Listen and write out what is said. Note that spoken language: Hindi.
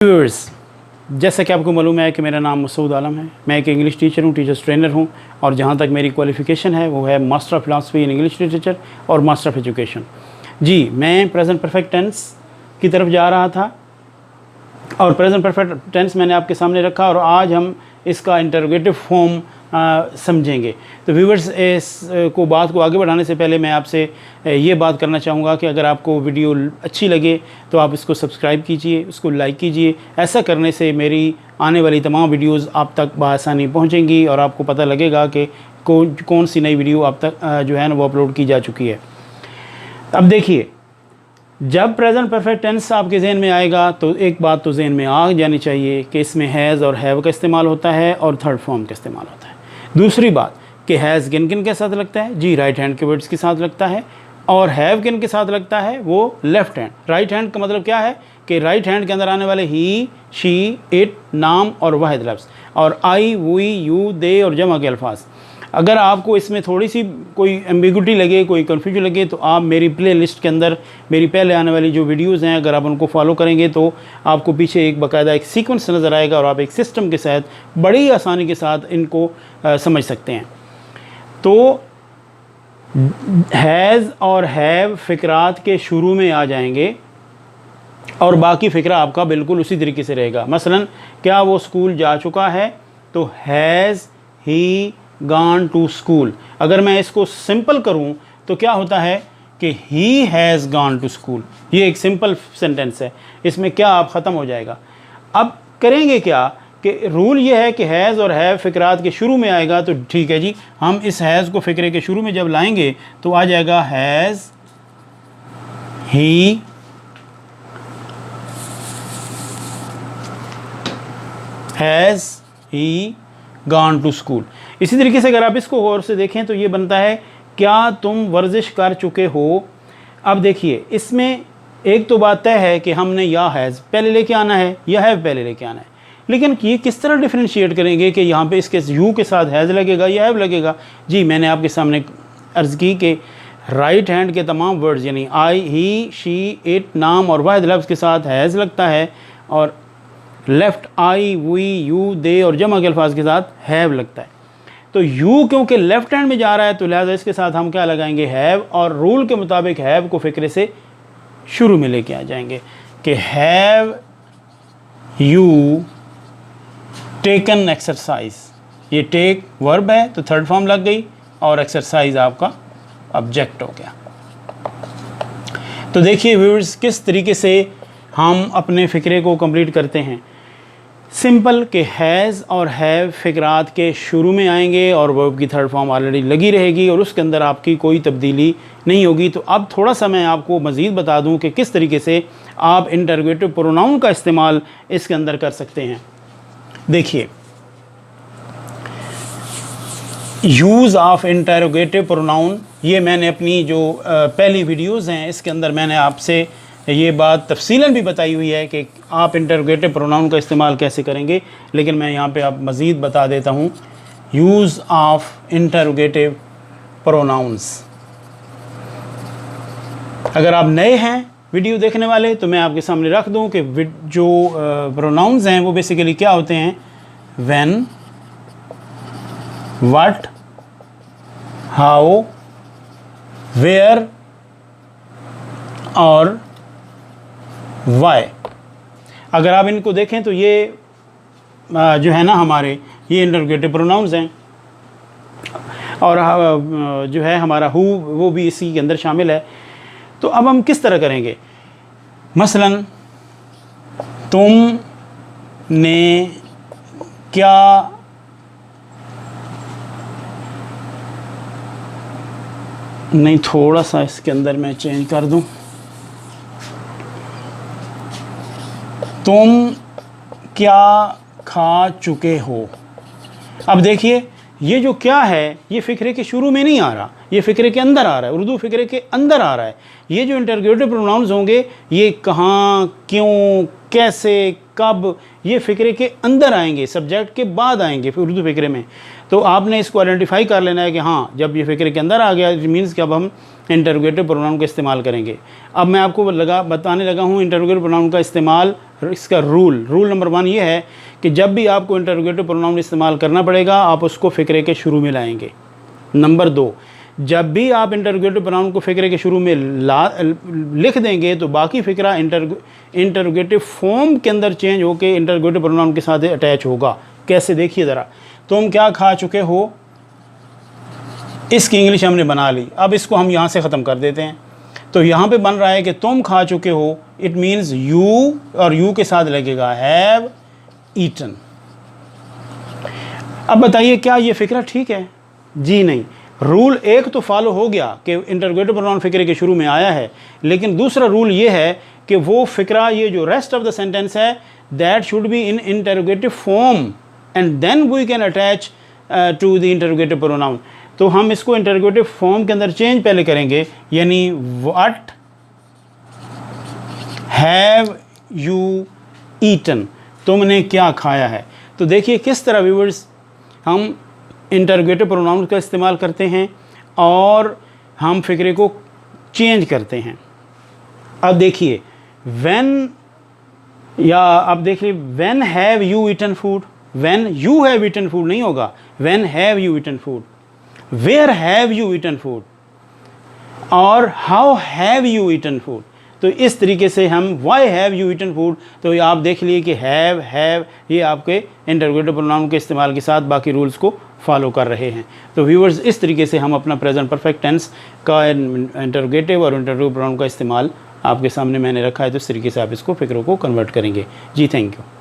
व्यूअर्स, जैसा कि आपको मालूम है कि मेरा नाम मसूद आलम है। मैं एक इंग्लिश टीचर हूँ, टीचर्स ट्रेनर हूँ और जहाँ तक मेरी क्वालिफ़िकेशन है वो है master of philosophy in English literature और मास्टर ऑफ एजुकेशन। जी, मैं प्रेजेंट परफेक्ट टेंस की तरफ जा रहा था और प्रेजेंट परफेक्ट टेंस मैंने आपके सामने रखा और आज हम इसका इंटरोगेटिव फॉर्म समझेंगे। तो व्यूअर्स, इस बात को आगे बढ़ाने से पहले मैं आपसे ये बात करना चाहूँगा कि अगर आपको वीडियो अच्छी लगे तो आप इसको सब्सक्राइब कीजिए, उसको लाइक कीजिए। ऐसा करने से मेरी आने वाली तमाम वीडियोज़ आप तक बआसानी पहुँचेंगी और आपको पता लगेगा कि कौन सी नई वीडियो आप तक जो है ना वो अपलोड की जा चुकी है। अब देखिए, जब प्रेजेंट परफेक्ट टेंस आपके जहन में आएगा तो एक बात तो जहन में आ जानी चाहिए कि इसमें हैज़ और हैव का इस्तेमाल होता है और थर्ड फॉर्म का इस्तेमाल होता है। दूसरी बात कि हैज़ किन किन के साथ लगता है? जी, राइट हैंड के वर्ड्स के साथ लगता है। और हैव किन के साथ लगता है? वो लेफ़्ट हैंड। राइट हैंड का मतलब क्या है कि राइट हैंड के अंदर आने वाले ही, शी, इट, नाम और वाहिद लफ्ज़ और आई, वी, यू, दे और जमा के अल्फाज। अगर आपको इसमें थोड़ी सी कोई एम्बिगुटी लगे, कोई कन्फ्यूजन लगे तो आप मेरी प्ले लिस्ट के अंदर मेरी पहले आने वाली जो वीडियोज़ हैं अगर आप उनको फॉलो करेंगे तो आपको पीछे एक बाकायदा एक सीक्वेंस नज़र आएगा और आप एक सिस्टम के साथ बड़ी आसानी के साथ इनको समझ सकते हैं। तो हैज़ और हैव फ़िक्रात के शुरू में आ जाएंगे और बाकी फ़िक्रा आपका बिल्कुल उसी तरीके से रहेगा। मसलन, क्या वो स्कूल जा चुका है? तो has he gone to school. अगर मैं इसको सिंपल करूं तो क्या होता है कि he has gone to school. ये एक सिंपल सेंटेंस है, इसमें क्या आप ख़त्म हो जाएगा। अब करेंगे क्या कि रूल ये है कि हैज़ और हैव फ़िक्रात के शुरू में आएगा तो ठीक है जी, हम इस हैज़ को फ़िक्रे के शुरू में जब लाएंगे तो आ जाएगा has he gone to school. इसी तरीके से अगर आप इसको गौर से देखें तो ये बनता है, क्या तुम वर्जिश कर चुके हो? अब देखिए, इसमें एक तो बात तय है कि हमने या हैज़ पहले लेके आना है या हैव पहले लेके आना है, लेकिन ये किस तरह डिफरेंशिएट करेंगे कि यहाँ पे इसके यू के साथ हैज़ लगेगा या हैव लगेगा? जी, मैंने आपके सामने अर्ज़ की कि राइट हैंड के तमाम वर्ड्स यानी आई, ही, शी, इट, नाम और वाहिद लफ्ज़ के साथ हैज़ लगता है और लेफ़्ट आई, वी, यू, दे और जमा के अल्फाज के साथ हैव लगता है। तो यू क्योंकि लेफ़्ट हैंड में जा रहा है तो लिहाजा इसके साथ हम क्या लगाएंगे? हैव। और रूल के मुताबिक हैव को फ़िक्रे से शुरू में लेके आ जाएंगे कि हैव यू टेकन एक्सरसाइज। ये टेक वर्ब है तो थर्ड फॉर्म लग गई और एक्सरसाइज आपका ऑब्जेक्ट हो गया। तो देखिए व्यूअर्स, किस तरीके से हम अपने फ़िक्रे को कंप्लीट करते हैं। सिंपल कि हैज़ और हैव फ़िक्रात के शुरू में आएंगे और वर्ब की थर्ड फॉर्म ऑलरेडी लगी रहेगी और उसके अंदर आपकी कोई तब्दीली नहीं होगी। तो अब थोड़ा सा मैं आपको मज़ीद बता दूं कि किस तरीके से आप इंटरोगेटिव प्रोनाउन का इस्तेमाल इसके अंदर कर सकते हैं। देखिए, यूज़ ऑफ इंटरोगेटिव प्रोनाउन, ये मैंने अपनी जो पहली वीडियोज़ हैं इसके अंदर मैंने आपसे ये बात तफसीलन भी बताई हुई है कि आप इंटरोगेटिव प्रोनाउन का इस्तेमाल कैसे करेंगे, लेकिन मैं यहाँ पे आप मज़ीद बता देता हूँ। Use of interrogative pronouns. अगर आप नए हैं वीडियो देखने वाले तो मैं आपके सामने रख दूँ कि जो प्रोनाउंस हैं वो बेसिकली क्या होते हैं। व्हेन, व्हाट, हाउ, वेयर और वाई। अगर आप इनको देखें तो ये जो है ना हमारे ये इंटरोगेटिव प्रोनाउंस हैं और जो है हमारा हु वो भी इसी के अंदर शामिल है। तो अब हम किस तरह करेंगे? मसलन, तुमने क्या नहीं, थोड़ा सा इसके अंदर मैं चेंज कर दूं। तुम क्या खा चुके हो? अब देखिए, ये जो क्या है ये फ़िक्रे के शुरू में नहीं आ रहा, ये फ़िक्रे के अंदर आ रहा है। उर्दू फ़िक्रे के अंदर आ रहा है। ये जो इंटरोगेटिव प्रोनाउंस होंगे ये कहाँ, क्यों, कैसे, कब, ये फ़िक्रे के अंदर आएंगे, सब्जेक्ट के बाद आएंगे फिर उर्दू फ़िक्रे में। तो आपने इसको आइडेंटिफाई कर लेना है कि हाँ, जब ये फ़िक्रे के अंदर आ गया इट मीन्स कि अब हम इंटरोगेटिव प्रोनाउन का इस्तेमाल करेंगे। अब मैं आपको बताने लगा हूँ इंटरोगेटिव प्रोनाउन का इस्तेमाल इसका रूल नंबर 1 ये है कि जब भी आपको इंटरोगेटिव प्रोनाउन इस्तेमाल करना पड़ेगा आप उसको फ़िक्रे के शुरू में लाएंगे। नंबर 2, जब भी आप इंटरोगेटिव प्रोनाउन को फ़िक्रे के शुरू में लिख देंगे तो बाकी फ़िक्रा इंटरोगेटिव फॉर्म के अंदर चेंज होकर इंटरोगेटिव प्रोनाउन के साथ अटैच होगा। कैसे, देखिए ज़रा, तुम क्या खा चुके हो, इसकी इंग्लिश हमने बना ली। अब इसको हम यहाँ से ख़त्म कर देते हैं। तो यहाँ पे बन रहा है कि तुम खा चुके हो, इट मीन्स यू, और यू के साथ लगेगा हैव ईटन। अब बताइए क्या ये फ़िक्रा ठीक है? जी नहीं। रूल 1 तो फॉलो हो गया कि इंटरोगेटिव प्रोनाउन फ़िक्रे के शुरू में आया है, लेकिन दूसरा रूल ये है कि वो फ़िक्रा, ये जो रेस्ट ऑफ द सेंटेंस है, that should be in interrogative form and then we can attach to the interrogative pronoun. तो हम इसको इंटरोगेटिव फॉर्म के अंदर चेंज पहले करेंगे, यानी व्हाट हैव यू ईटन, तुमने क्या खाया है। तो देखिए किस तरह व्यूअर्स हम इंटरोगेटिव प्रोनाउन का इस्तेमाल करते हैं और हम फ़िक्रे को चेंज करते हैं। अब देखिए व्हेन, या अब देखिए when have you eaten food, when you have eaten food नहीं होगा, when have you eaten food, where have you eaten food, और how have you eaten food. तो इस तरीके से हम why have you eaten food, तो ये आप देख लिए कि हैव ये आपके इंटरोगेटिव प्रोनाउन के इस्तेमाल के साथ बाकी रूल्स को फॉलो कर रहे हैं। तो व्यूअर्स इस तरीके से हम अपना प्रेजेंट परफेक्ट टेंस का इंटरोगेटिव और इंटरोगेटिव प्रोनाउन का इस्तेमाल आपके सामने मैंने रखा है, तो इस तरीके से आप इसको फ़िक्रों को कन्वर्ट करेंगे। जी थैंक यू।